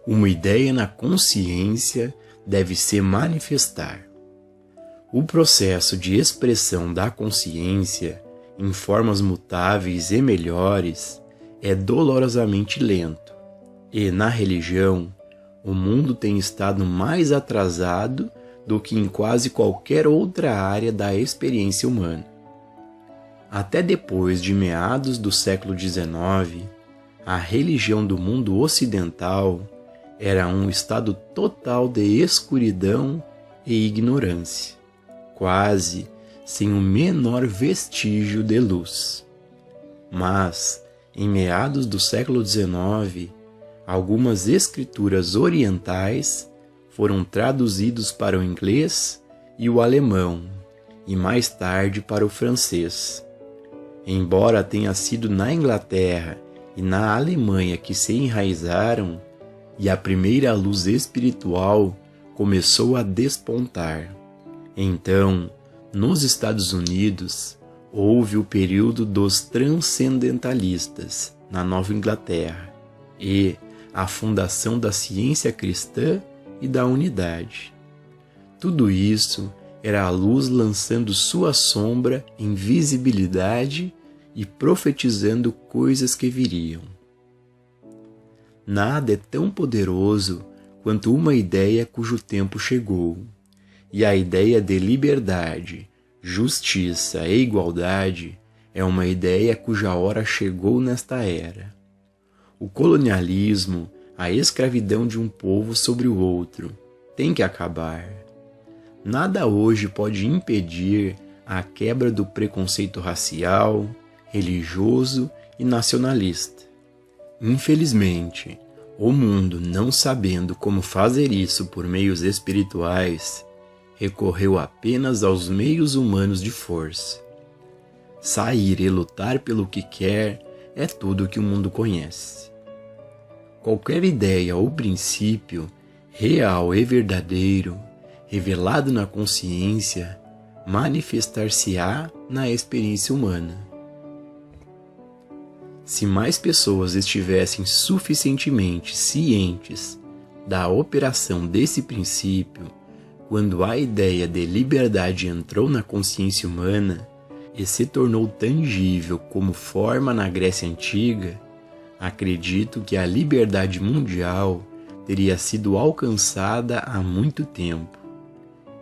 Uma ideia na consciência deve se manifestar. O processo de expressão da consciência em formas mutáveis e melhores é dolorosamente lento, e na religião, o mundo tem estado mais atrasado do que em quase qualquer outra área da experiência humana. Até depois de meados do século XIX, a religião do mundo ocidental era um estado total de escuridão e ignorância, quase sem o menor vestígio de luz. Mas, em meados do século XIX, algumas escrituras orientais foram traduzidas para o inglês e o alemão, e mais tarde para o francês. Embora tenha sido na Inglaterra e na Alemanha que se enraizaram, e a primeira luz espiritual começou a despontar. Então, nos Estados Unidos, houve o período dos transcendentalistas, na Nova Inglaterra, e a fundação da ciência cristã e da unidade. Tudo isso era a luz lançando sua sombra em visibilidade e profetizando coisas que viriam. Nada é tão poderoso quanto uma ideia cujo tempo chegou, e a ideia de liberdade, justiça e igualdade é uma ideia cuja hora chegou nesta era. O colonialismo, a escravidão de um povo sobre o outro, tem que acabar. Nada hoje pode impedir a quebra do preconceito racial, religioso e nacionalista. Infelizmente, o mundo, não sabendo como fazer isso por meios espirituais, recorreu apenas aos meios humanos de força. Sair e lutar pelo que quer é tudo que o mundo conhece. Qualquer ideia ou princípio, real e verdadeiro, revelado na consciência, manifestar-se-á na experiência humana. Se mais pessoas estivessem suficientemente cientes da operação desse princípio, quando a ideia de liberdade entrou na consciência humana e se tornou tangível como forma na Grécia Antiga, acredito que a liberdade mundial teria sido alcançada há muito tempo.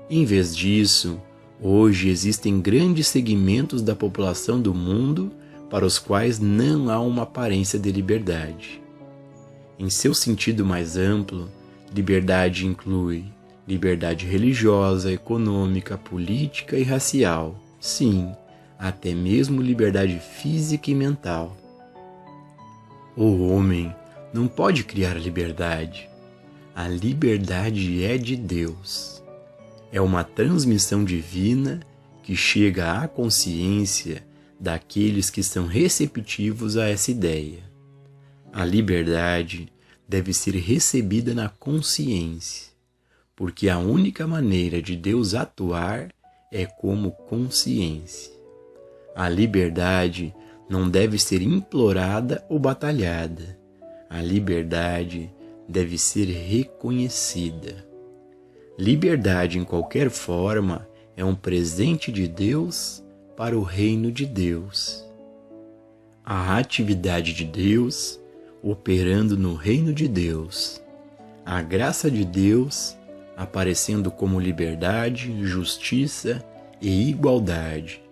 Em vez disso, hoje existem grandes segmentos da população do mundo para os quais não há uma aparência de liberdade. Em seu sentido mais amplo, liberdade inclui liberdade religiosa, econômica, política e racial. Sim, até mesmo liberdade física e mental. O homem não pode criar a liberdade. A liberdade é de Deus. É uma transmissão divina que chega à consciência daqueles que são receptivos a essa ideia. A liberdade deve ser recebida na consciência, porque a única maneira de Deus atuar é como consciência. A liberdade não deve ser implorada ou batalhada. A liberdade deve ser reconhecida. Liberdade em qualquer forma é um presente de Deus para o reino de Deus. A atividade de Deus operando no reino de Deus. A graça de Deus aparecendo como liberdade, justiça e igualdade,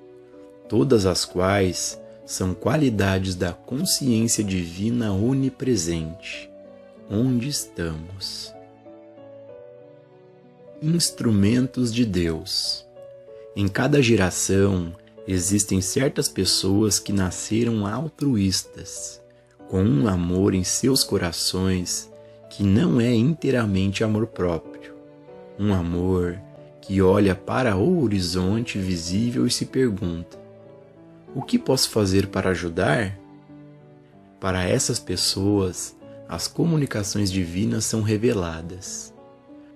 todas as quais são qualidades da consciência divina onipresente. Onde estamos? Instrumentos de Deus. Em cada geração, existem certas pessoas que nasceram altruístas, com um amor em seus corações que não é inteiramente amor próprio. Um amor que olha para o horizonte visível e se pergunta: o que posso fazer para ajudar? Para essas pessoas, as comunicações divinas são reveladas.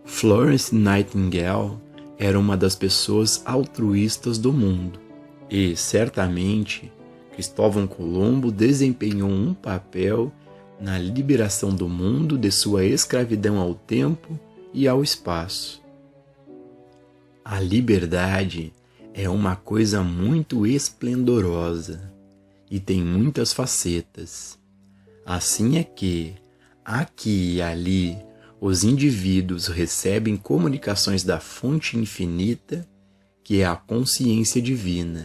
Florence Nightingale era uma das pessoas altruístas do mundo, e, certamente, Cristóvão Colombo desempenhou um papel na liberação do mundo de sua escravidão ao tempo e ao espaço. A liberdade é uma coisa muito esplendorosa e tem muitas facetas. Assim é que, aqui e ali, os indivíduos recebem comunicações da fonte infinita, que é a consciência divina,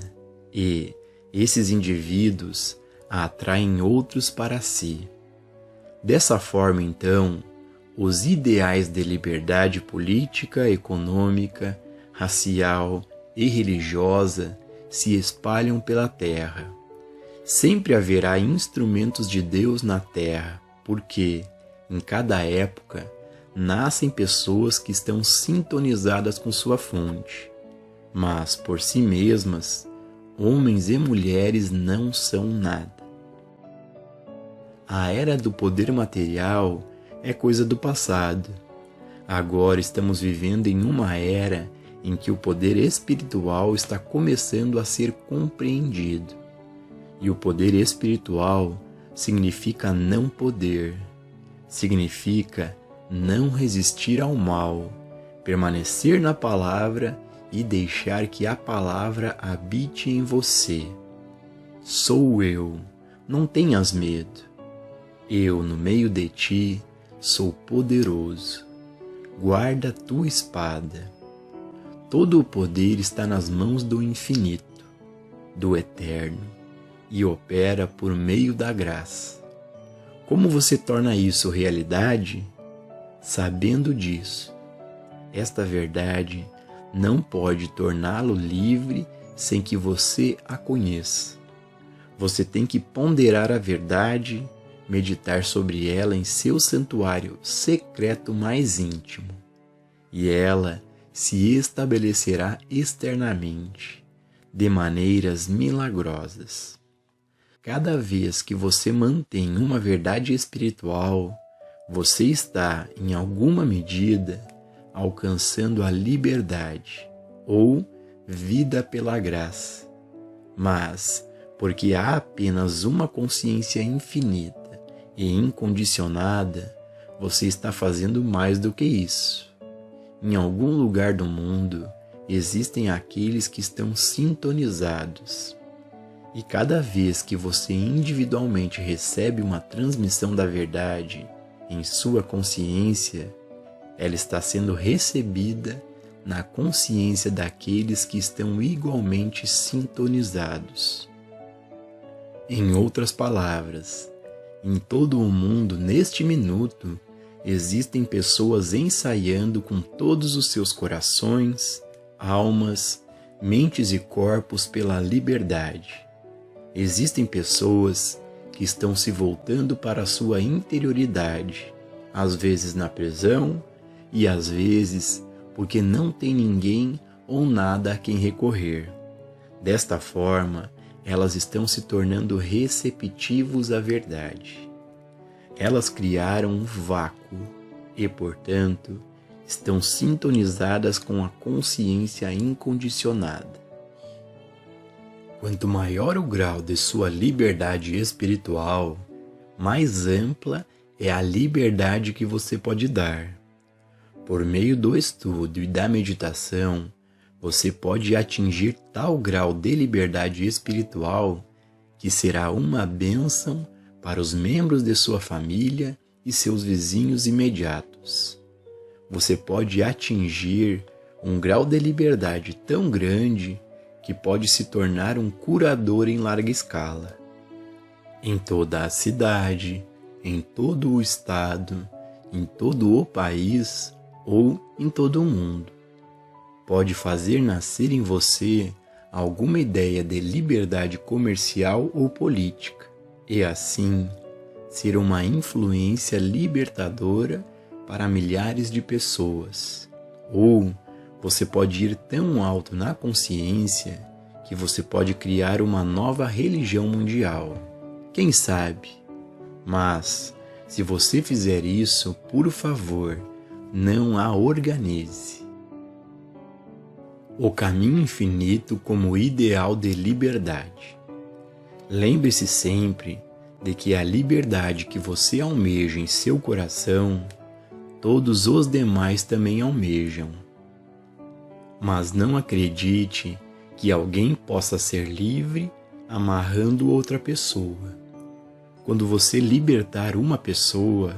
e esses indivíduos atraem outros para si. Dessa forma, então, os ideais de liberdade política, econômica, racial e religiosa se espalham pela terra. Sempre haverá instrumentos de Deus na terra, porque, em cada época, nascem pessoas que estão sintonizadas com sua fonte. Mas, por si mesmas, homens e mulheres não são nada. A era do poder material é coisa do passado. Agora estamos vivendo em uma era em que o poder espiritual está começando a ser compreendido. E o poder espiritual significa não poder, significa não resistir ao mal, permanecer na palavra e deixar que a palavra habite em você. Sou eu, não tenhas medo. Eu, no meio de ti, sou poderoso. Guarda tua espada. Todo o poder está nas mãos do infinito, do eterno, e opera por meio da graça. Como você torna isso realidade? Sabendo disso. Esta verdade não pode torná-lo livre sem que você a conheça. Você tem que ponderar a verdade, meditar sobre ela em seu santuário secreto mais íntimo, e ela se estabelecerá externamente, de maneiras milagrosas. Cada vez que você mantém uma verdade espiritual, você está, em alguma medida, alcançando a liberdade, ou vida pela graça. Mas, porque há apenas uma consciência infinita e incondicionada, você está fazendo mais do que isso. Em algum lugar do mundo, existem aqueles que estão sintonizados. E cada vez que você individualmente recebe uma transmissão da verdade em sua consciência, ela está sendo recebida na consciência daqueles que estão igualmente sintonizados. Em outras palavras, em todo o mundo, neste minuto, existem pessoas ensaiando com todos os seus corações, almas, mentes e corpos pela liberdade. Existem pessoas que estão se voltando para a sua interioridade, às vezes na prisão e às vezes porque não tem ninguém ou nada a quem recorrer. Desta forma, elas estão se tornando receptivos à verdade. Elas criaram um vácuo e, portanto, estão sintonizadas com a consciência incondicionada. Quanto maior o grau de sua liberdade espiritual, mais ampla é a liberdade que você pode dar. Por meio do estudo e da meditação, você pode atingir tal grau de liberdade espiritual que será uma bênção para os membros de sua família e seus vizinhos imediatos. Você pode atingir um grau de liberdade tão grande que pode se tornar um curador em larga escala. Em toda a cidade, em todo o estado, em todo o país ou em todo o mundo. Pode fazer nascer em você alguma ideia de liberdade comercial ou política, e assim ser uma influência libertadora para milhares de pessoas. Ou você pode ir tão alto na consciência que você pode criar uma nova religião mundial. Quem sabe? Mas, se você fizer isso, por favor, não a organize. O caminho infinito como ideal de liberdade. Lembre-se sempre de que a liberdade que você almeja em seu coração, todos os demais também almejam. Mas não acredite que alguém possa ser livre amarrando outra pessoa. Quando você libertar uma pessoa,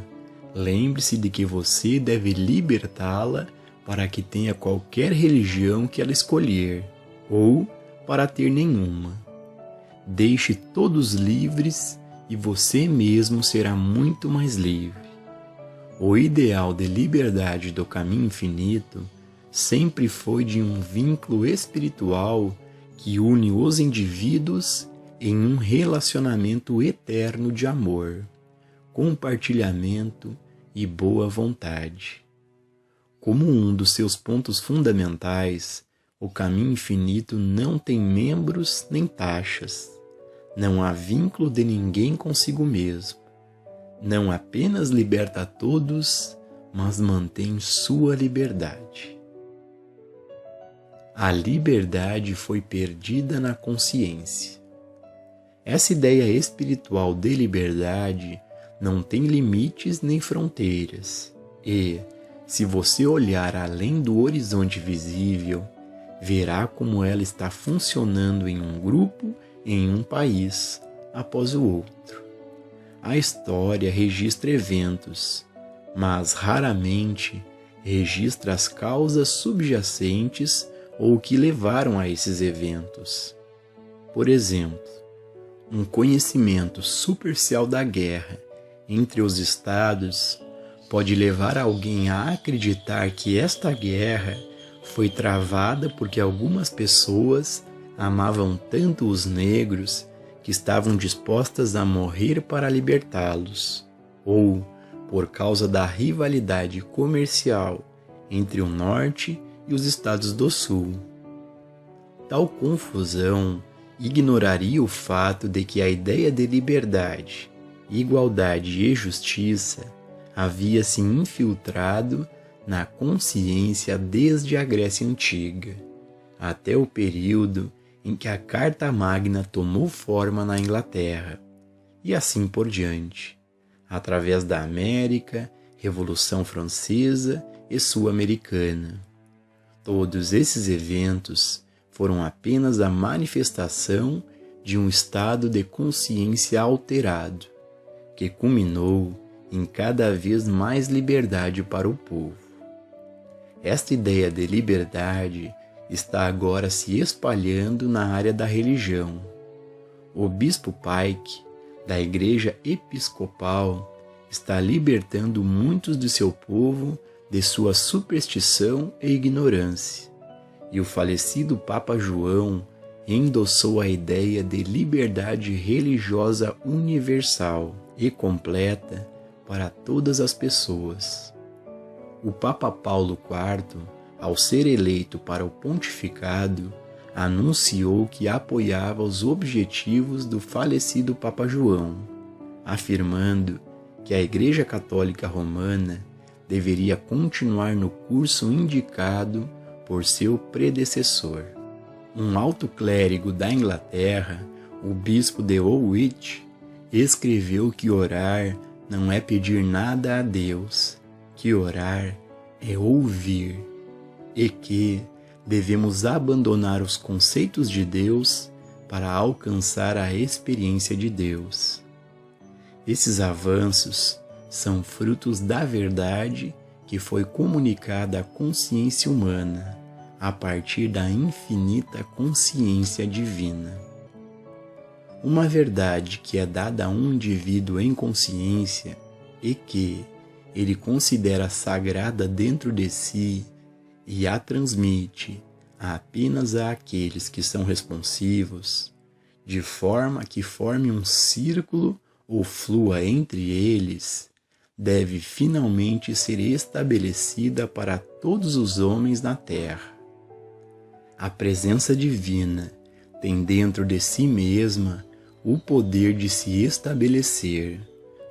lembre-se de que você deve libertá-la para que tenha qualquer religião que ela escolher, ou para ter nenhuma. Deixe todos livres e você mesmo será muito mais livre. O ideal de liberdade do caminho infinito sempre foi de um vínculo espiritual que une os indivíduos em um relacionamento eterno de amor, compartilhamento e boa vontade. Como um dos seus pontos fundamentais, o caminho infinito não tem membros nem taxas. Não há vínculo de ninguém consigo mesmo. Não apenas liberta a todos, mas mantém sua liberdade. A liberdade foi perdida na consciência. Essa ideia espiritual de liberdade não tem limites nem fronteiras e, se você olhar além do horizonte visível, verá como ela está funcionando em um grupo, em um país, após o outro. A história registra eventos, mas raramente registra as causas subjacentes ou que levaram a esses eventos. Por exemplo, um conhecimento superficial da guerra entre os estados pode levar alguém a acreditar que esta guerra foi travada porque algumas pessoas amavam tanto os negros que estavam dispostas a morrer para libertá-los, ou por causa da rivalidade comercial entre o Norte e os estados do Sul. Tal confusão ignoraria o fato de que a ideia de liberdade, igualdade e justiça havia se infiltrado na consciência desde a Grécia Antiga, até o período em que a Carta Magna tomou forma na Inglaterra, e assim por diante, através da América, Revolução Francesa e Sul-Americana. Todos esses eventos foram apenas a manifestação de um estado de consciência alterado, que culminou em cada vez mais liberdade para o povo. Esta ideia de liberdade está agora se espalhando na área da religião. O bispo Pike, da Igreja Episcopal, está libertando muitos de seu povo de sua superstição e ignorância. E o falecido Papa João endossou a ideia de liberdade religiosa universal e completa para todas as pessoas. O Papa Paulo IV, ao ser eleito para o pontificado, anunciou que apoiava os objetivos do falecido Papa João, afirmando que a Igreja Católica Romana deveria continuar no curso indicado por seu predecessor. Um alto clérigo da Inglaterra, o bispo de Woolwich, escreveu que orar não é pedir nada a Deus, que orar é ouvir, e que devemos abandonar os conceitos de Deus para alcançar a experiência de Deus. Esses avanços são frutos da verdade que foi comunicada à consciência humana a partir da infinita consciência divina. Uma verdade que é dada a um indivíduo em consciência e que ele considera sagrada dentro de si e a transmite apenas àqueles que são responsivos, de forma que forme um círculo ou flua entre eles, deve finalmente ser estabelecida para todos os homens na terra. A presença divina tem dentro de si mesma o poder de se estabelecer,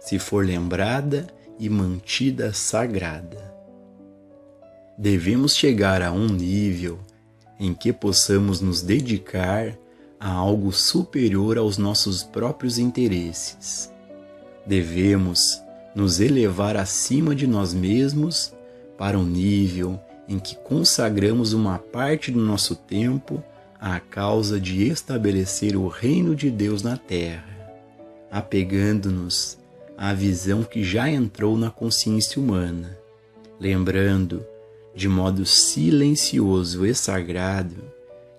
se for lembrada e mantida sagrada. Devemos chegar a um nível em que possamos nos dedicar a algo superior aos nossos próprios interesses, Devemos nos elevar acima de nós mesmos para um nível em que consagramos uma parte do nosso tempo à causa de estabelecer o reino de Deus na Terra, apegando-nos à visão que já entrou na consciência humana, lembrando, de modo silencioso e sagrado,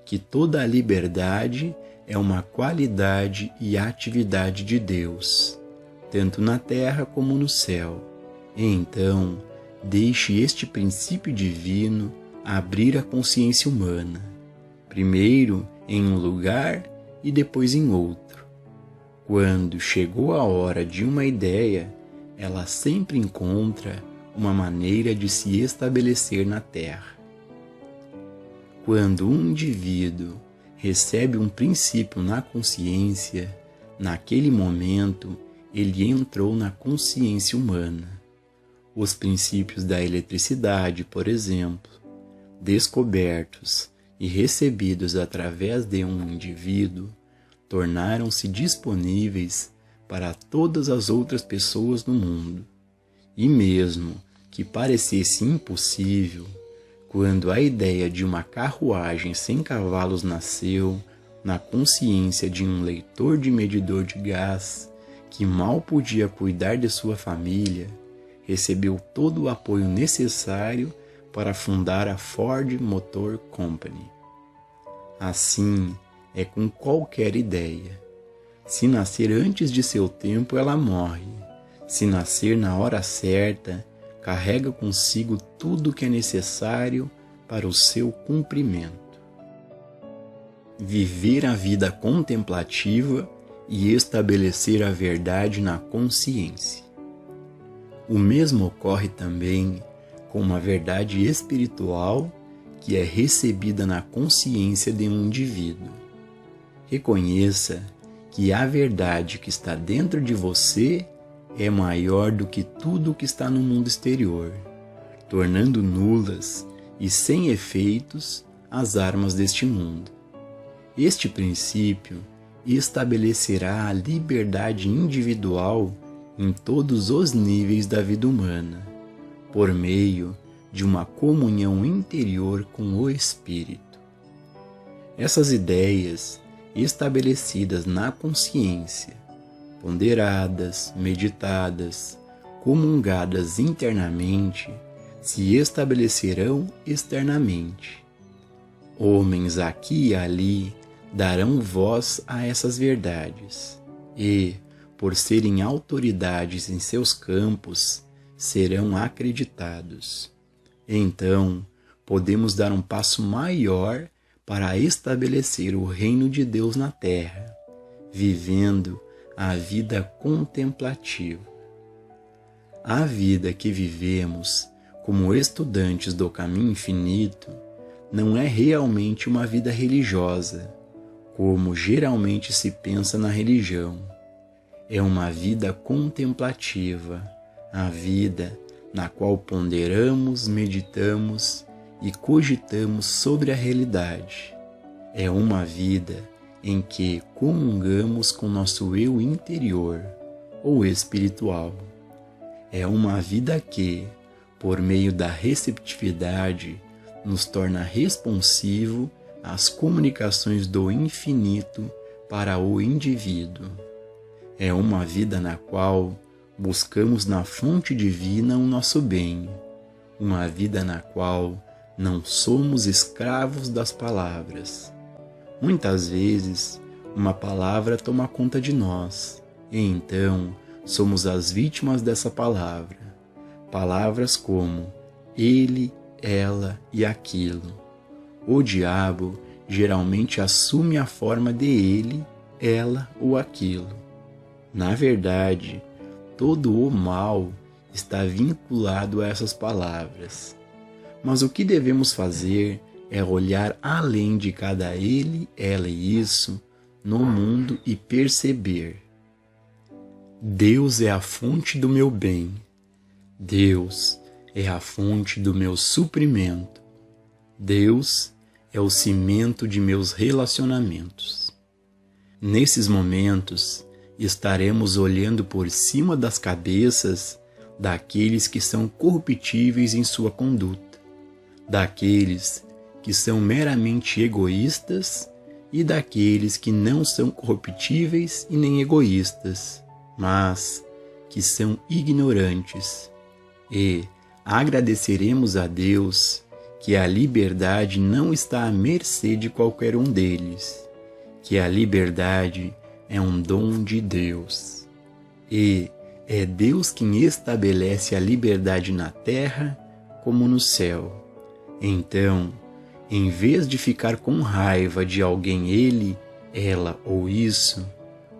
que toda a liberdade é uma qualidade e atividade de Deus, tanto na terra como no céu. E então, deixe este princípio divino abrir a consciência humana, primeiro em um lugar e depois em outro. Quando chegou a hora de uma ideia, ela sempre encontra uma maneira de se estabelecer na Terra. Quando um indivíduo recebe um princípio na consciência, naquele momento ele entrou na consciência humana. Os princípios da eletricidade, por exemplo, descobertos e recebidos através de um indivíduo, tornaram-se disponíveis para todas as outras pessoas no mundo. E mesmo que parecesse impossível, quando a ideia de uma carruagem sem cavalos nasceu na consciência de um leitor de medidor de gás que mal podia cuidar de sua família, recebeu todo o apoio necessário para fundar a Ford Motor Company. Assim é com qualquer ideia. Se nascer antes de seu tempo, ela morre. Se nascer na hora certa, carrega consigo tudo o que é necessário para o seu cumprimento. Viver a vida contemplativa e estabelecer a verdade na consciência. O mesmo ocorre também com uma verdade espiritual que é recebida na consciência de um indivíduo. Reconheça que a verdade que está dentro de você é maior do que tudo o que está no mundo exterior, tornando nulas e sem efeitos as armas deste mundo. Este princípio estabelecerá a liberdade individual em todos os níveis da vida humana, por meio de uma comunhão interior com o Espírito. Essas ideias, estabelecidas na consciência, ponderadas, meditadas, comungadas internamente, se estabelecerão externamente. Homens aqui e ali darão voz a essas verdades e, por serem autoridades em seus campos, serão acreditados. Então, podemos dar um passo maior para estabelecer o reino de Deus na terra, vivendo a vida contemplativa. A vida que vivemos como estudantes do caminho infinito não é realmente uma vida religiosa, como geralmente se pensa na religião. É uma vida contemplativa, a vida na qual ponderamos, meditamos e cogitamos sobre a realidade. É uma vida em que comungamos com nosso eu interior ou espiritual. É uma vida que, por meio da receptividade, nos torna responsivo às comunicações do infinito para o indivíduo. É uma vida na qual buscamos na fonte divina o nosso bem, uma vida na qual não somos escravos das palavras. Muitas vezes, uma palavra toma conta de nós, e então somos as vítimas dessa palavra. Palavras como ele, ela e aquilo. O diabo geralmente assume a forma de ele, ela ou aquilo. Na verdade, todo o mal está vinculado a essas palavras. Mas o que devemos fazer é olhar além de cada ele, ela e isso no mundo e perceber: Deus é a fonte do meu bem. Deus é a fonte do meu suprimento. Deus é o cimento de meus relacionamentos. Nesses momentos estaremos olhando por cima das cabeças daqueles que são corruptíveis em sua conduta, daqueles que são meramente egoístas e daqueles que não são corruptíveis e nem egoístas, mas que são ignorantes. E agradeceremos a Deus que a liberdade não está à mercê de qualquer um deles, que a liberdade é um dom de Deus. E é Deus quem estabelece a liberdade na terra como no céu. Então, em vez de ficar com raiva de alguém, ele, ela ou isso,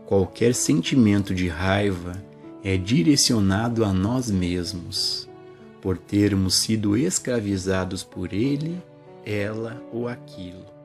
qualquer sentimento de raiva é direcionado a nós mesmos, por termos sido escravizados por ele, ela ou aquilo.